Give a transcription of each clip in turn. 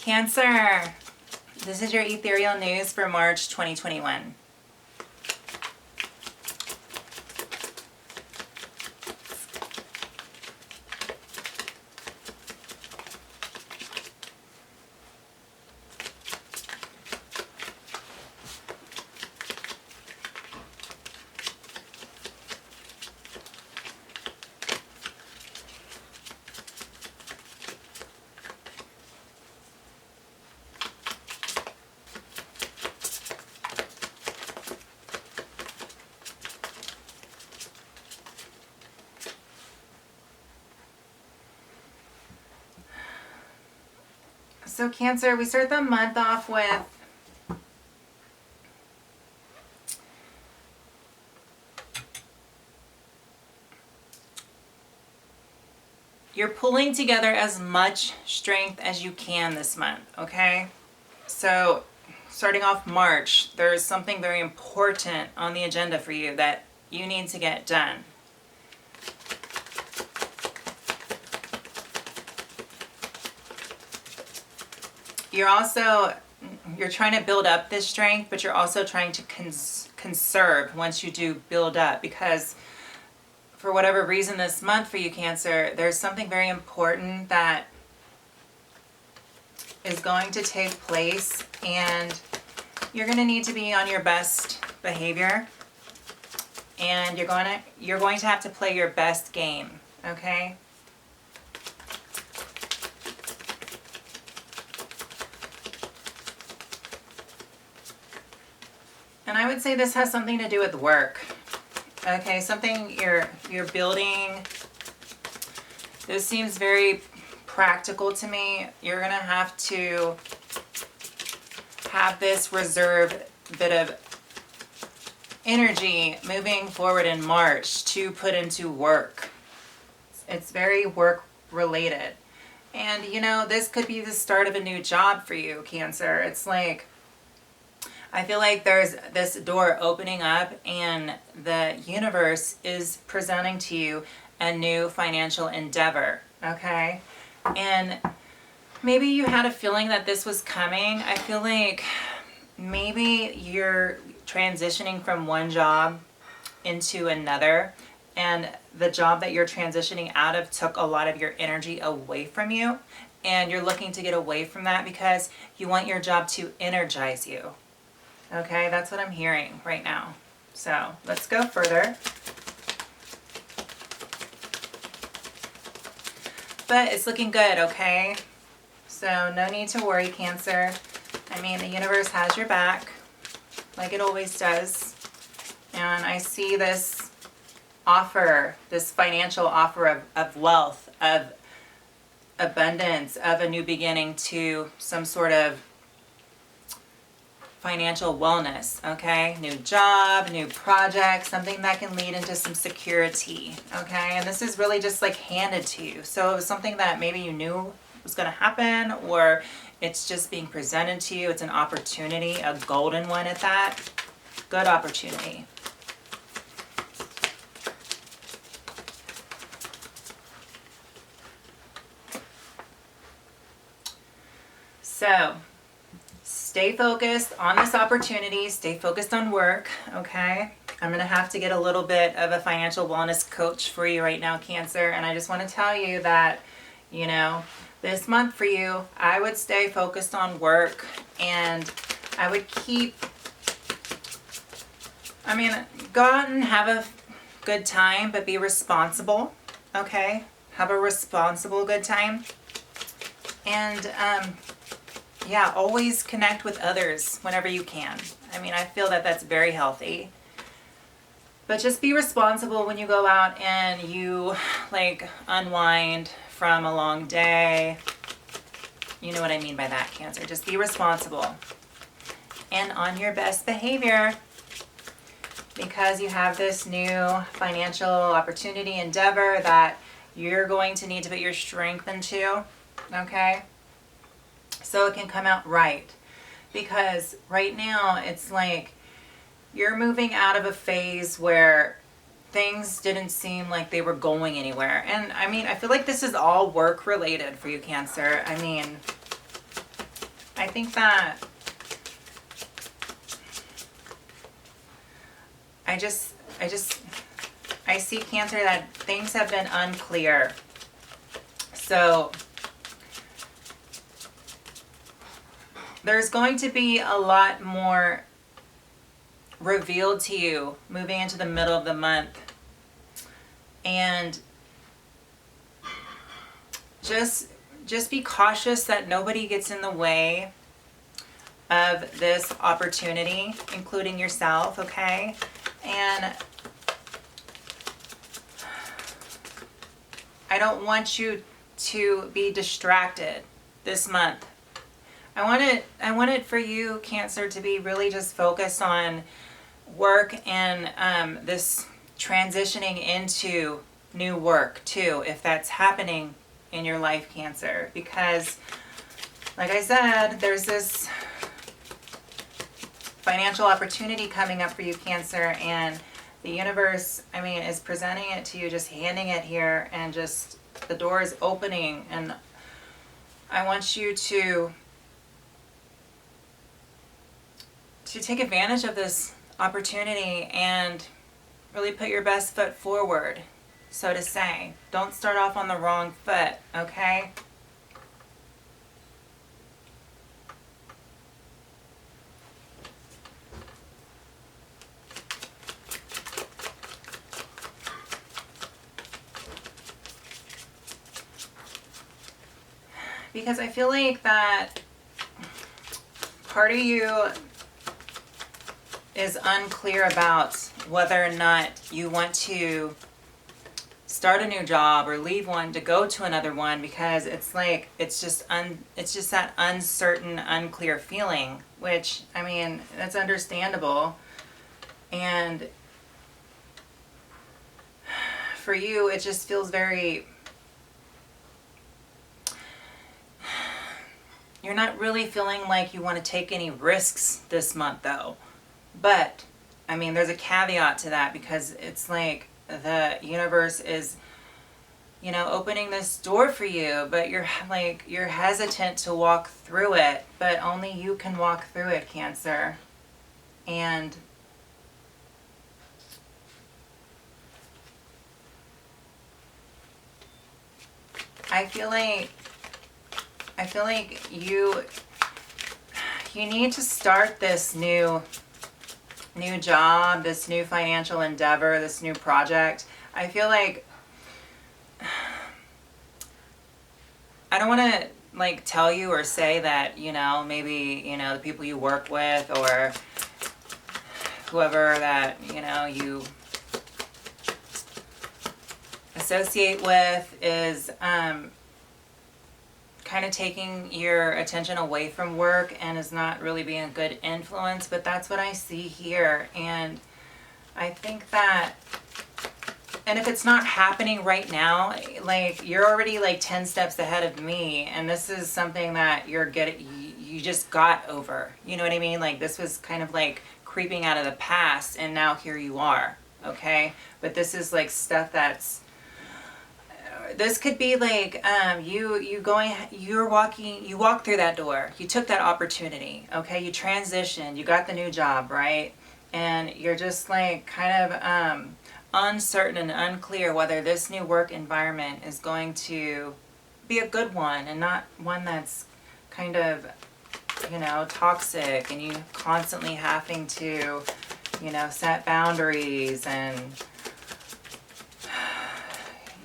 Cancer, this is your ethereal news for March 2021. So Cancer, we start the month off with you're pulling together as much strength as you can this month, okay? So starting off March, there's something very important on the agenda for you that you need to get done. You're trying to build up this strength, but you're also trying to conserve once you do build up, because for whatever reason this month for you, Cancer, there's something very important that is going to take place, and you're going to need to be on your best behavior, and you're going to have to play your best game, okay? And I would say this has something to do with work. Okay, something you're building. This seems very practical to me. You're going to have to have this reserve bit of energy moving forward in March to put into work. It's very work related. And you know, this could be the start of a new job for you, Cancer. It's like, I feel like there's this door opening up and the universe is presenting to you a new financial endeavor, okay? And maybe you had a feeling that this was coming. I feel like maybe you're transitioning from one job into another, and the job that you're transitioning out of took a lot of your energy away from you, and you're looking to get away from that because you want your job to energize you. Okay, that's what I'm hearing right now. So let's go further. But it's looking good, okay? So no need to worry, Cancer. I mean, the universe has your back, like it always does. And I see this offer, this financial offer of wealth, of abundance, of a new beginning to some sort of financial wellness, okay? New job, new project, something that can lead into some security, okay? And this is really just like handed to you. So it was something that maybe you knew was going to happen, or it's just being presented to you. It's an opportunity, a golden one at that. Good opportunity. So stay focused on this opportunity, stay focused on work, okay? I'm going to have to get a little bit of a financial wellness coach for you right now, Cancer, and I just want to tell you that, you know, this month for you, I would stay focused on work, and I would go out and have a good time, but be responsible, okay? Have a responsible good time. And, yeah, always connect with others whenever you can. I mean, I feel that that's very healthy. But just be responsible when you go out and you, like, unwind from a long day. You know what I mean by that, Cancer. Just be responsible. And on your best behavior, because you have this new financial opportunity, endeavor that you're going to need to put your strength into, okay? So it can come out right. Because right now it's like you're moving out of a phase where things didn't seem like they were going anywhere. And I mean, I feel like this is all work related for you, Cancer. I mean, I think that I see, Cancer, that things have been unclear. So there's going to be a lot more revealed to you moving into the middle of the month. And just be cautious that nobody gets in the way of this opportunity, including yourself, okay? And I don't want you to be distracted this month. I want it for you, Cancer, to be really just focused on work and this transitioning into new work too, if that's happening in your life, Cancer. Because, like I said, there's this financial opportunity coming up for you, Cancer, and the universe, I mean, is presenting it to you, just handing it here, and just the door is opening. And I want you to take advantage of this opportunity and really put your best foot forward, so to say. Don't start off on the wrong foot, okay? Because I feel like that part of you is unclear about whether or not you want to start a new job or leave one to go to another one, because it's like it's just that uncertain, unclear feeling, which, I mean, that's understandable. And for you, it just feels very, you're not really feeling like you want to take any risks this month, though. But, I mean, there's a caveat to that, because it's like the universe is, you know, opening this door for you, but you're hesitant to walk through it, but only you can walk through it, Cancer. And I feel like you need to start this new job, this new financial endeavor, this new project. I feel like I don't want to like tell you or say that, you know, maybe, you know, the people you work with or whoever that, you know, you associate with is kind of taking your attention away from work and is not really being a good influence, but that's what I see here. And I think that, and if it's not happening right now, like, you're already like 10 steps ahead of me, and this is something that you just got over, you know what I mean? Like, this was kind of like creeping out of the past, and now here you are, okay? But this is like stuff that's, this could be like you walked through that door, you took that opportunity, okay, you transitioned, you got the new job, right? And you're just like kind of uncertain and unclear whether this new work environment is going to be a good one and not one that's kind of, you know, toxic, and you constantly having to, you know, set boundaries. And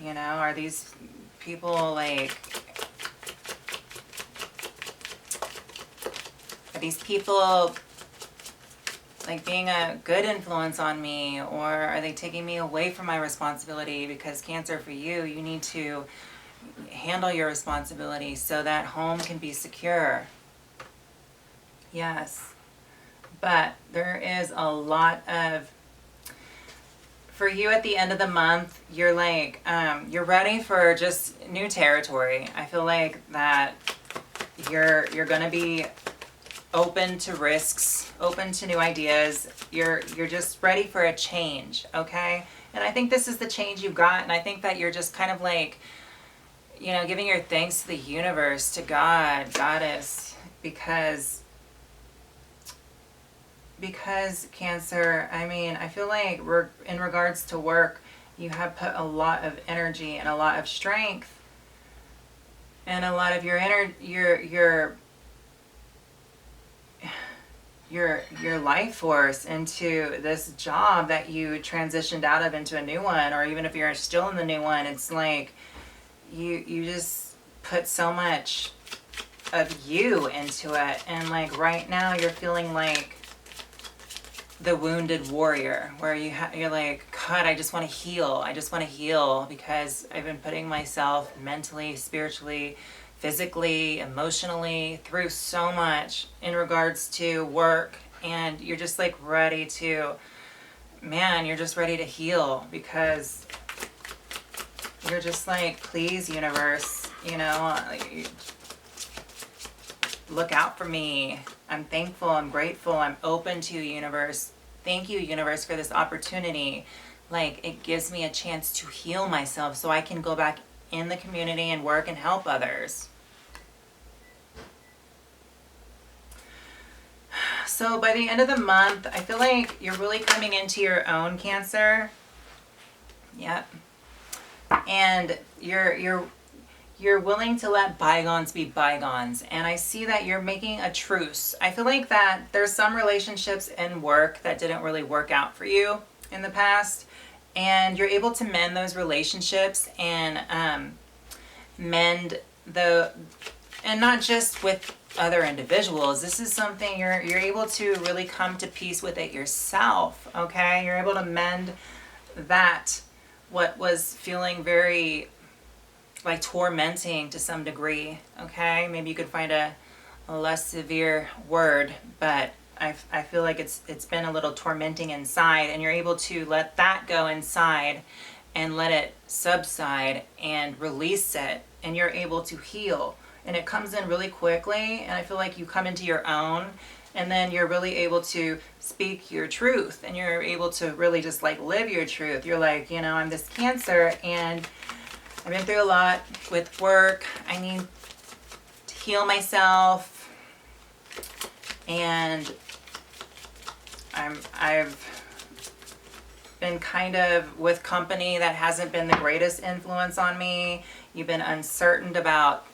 you know, are these people like, being a good influence on me, or are they taking me away from my responsibility? Because Cancer, for you, you need to handle your responsibility so that home can be secure. Yes. But there is a lot of, for you at the end of the month, you're like, you're ready for just new territory. I feel like that you're going to be open to risks, open to new ideas. You're just ready for a change, okay? And I think this is the change you've got, and I think that you're just kind of like, you know, giving your thanks to the universe, to God, Goddess, because Cancer, I mean, I feel like in regards to work, you have put a lot of energy and a lot of strength and a lot of your life force into this job that you transitioned out of into a new one. Or even if you're still in the new one, it's like you just put so much of you into it. And like right now you're feeling like the wounded warrior, where you're like, God, I just want to heal. I just want to heal because I've been putting myself mentally, spiritually, physically, emotionally through so much in regards to work. And you're just like ready to, man, you're just ready to heal because you're just like, please, universe, look out for me. I'm thankful, I'm grateful, I'm open to you, universe. Thank you, universe, for this opportunity. Like, it gives me a chance to heal myself so I can go back in the community and work and help others. So by the end of the month, I feel like you're really coming into your own, Cancer. Yep. And you're willing to let bygones be bygones. And I see that you're making a truce. I feel like that there's some relationships in work that didn't really work out for you in the past. And you're able to mend those relationships and and not just with other individuals. This is something you're able to really come to peace with it yourself, okay? You're able to mend that, what was feeling very like tormenting to some degree, okay? Maybe you could find a less severe word, but I feel like it's been a little tormenting inside, and you're able to let that go inside and let it subside and release it, and you're able to heal. And it comes in really quickly, and I feel like you come into your own, and then you're really able to speak your truth, and you're able to really just like live your truth. You're like, I'm this Cancer, and I've been through a lot with work. I need to heal myself, and I've been kind of with company that hasn't been the greatest influence on me. You've been uncertain about,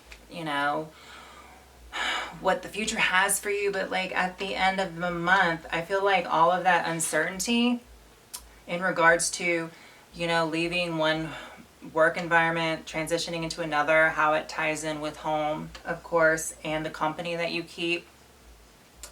what the future has for you, but like at the end of the month, I feel like all of that uncertainty in regards to, leaving one work environment, transitioning into another, how it ties in with home, of course, and the company that you keep,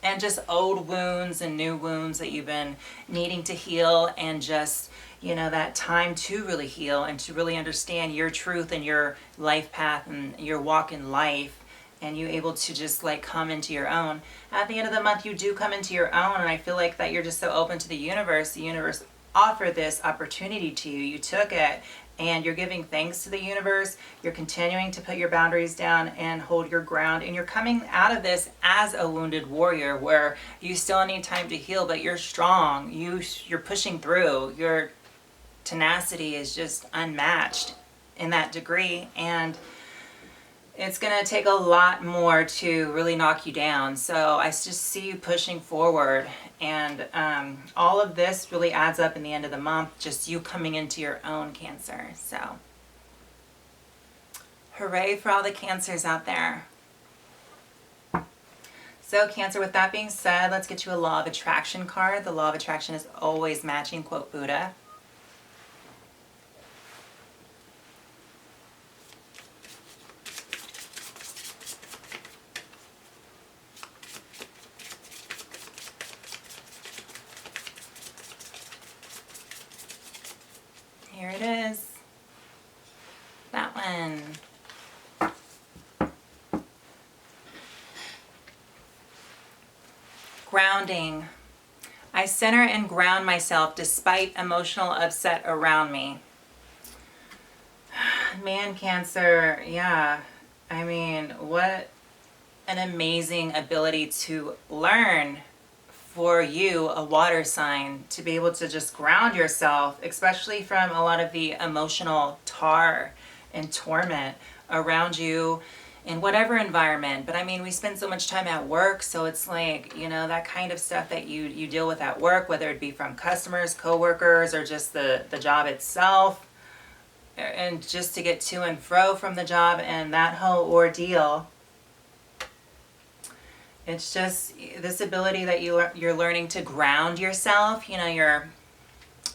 and just old wounds and new wounds that you've been needing to heal, and just, that time to really heal and to really understand your truth and your life path and your walk in life, and you able to just like come into your own. At the end of the month, you do come into your own, and I feel like that you're just so open to the universe. The universe offered this opportunity to you. You took it, and you're giving thanks to the universe. You're continuing to put your boundaries down and hold your ground, and you're coming out of this as a wounded warrior, where you still need time to heal, but you're strong. You're pushing through. Your tenacity is just unmatched in that degree, and it's going to take a lot more to really knock you down. So I just see you pushing forward, and all of this really adds up in the end of the month, just you coming into your own, Cancer. So hooray for all the Cancers out there. So Cancer, with that being said, let's get you a Law of Attraction card. The Law of Attraction is always matching, quote Buddha. Here it is. That one. Grounding. I center and ground myself despite emotional upset around me. Man, Cancer, yeah. I mean, what an amazing ability to learn for you, a water sign, to be able to just ground yourself, especially from a lot of the emotional tar and torment around you in whatever environment. But I mean, we spend so much time at work, so it's like, you know, that kind of stuff that you deal with at work, whether it be from customers, coworkers, or just the job itself, and just to get to and fro from the job and that whole ordeal. It's just this ability that you're learning to ground yourself, you know, your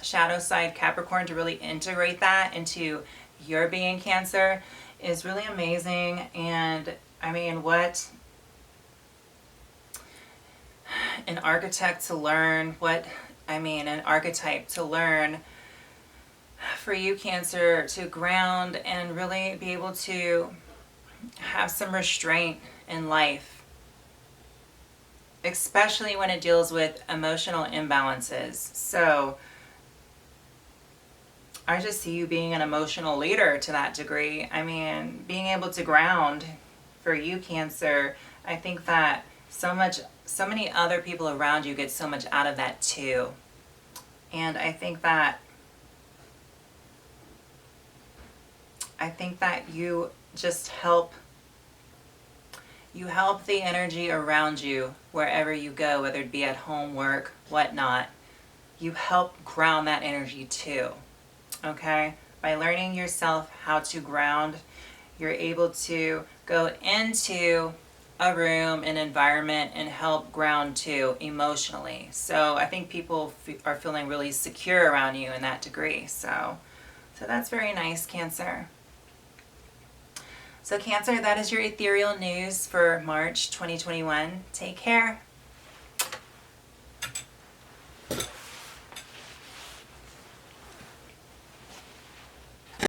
shadow side Capricorn, to really integrate that into your being, Cancer, is really amazing. And I mean, what an architect to learn, an archetype to learn for you, Cancer, to ground and really be able to have some restraint in life, especially when it deals with emotional imbalances. So I just see you being an emotional leader to that degree. I mean, being able to ground for you, Cancer, I think that so many other people around you get so much out of that too. And I think that you just help the energy around you wherever you go, whether it be at home, work, whatnot. You help ground that energy too. Okay? By learning yourself how to ground, you're able to go into a room, an environment, and help ground too emotionally. So I think people are feeling really secure around you in that degree. So that's very nice, Cancer. So Cancer, that is your ethereal news for March 2021. Take care.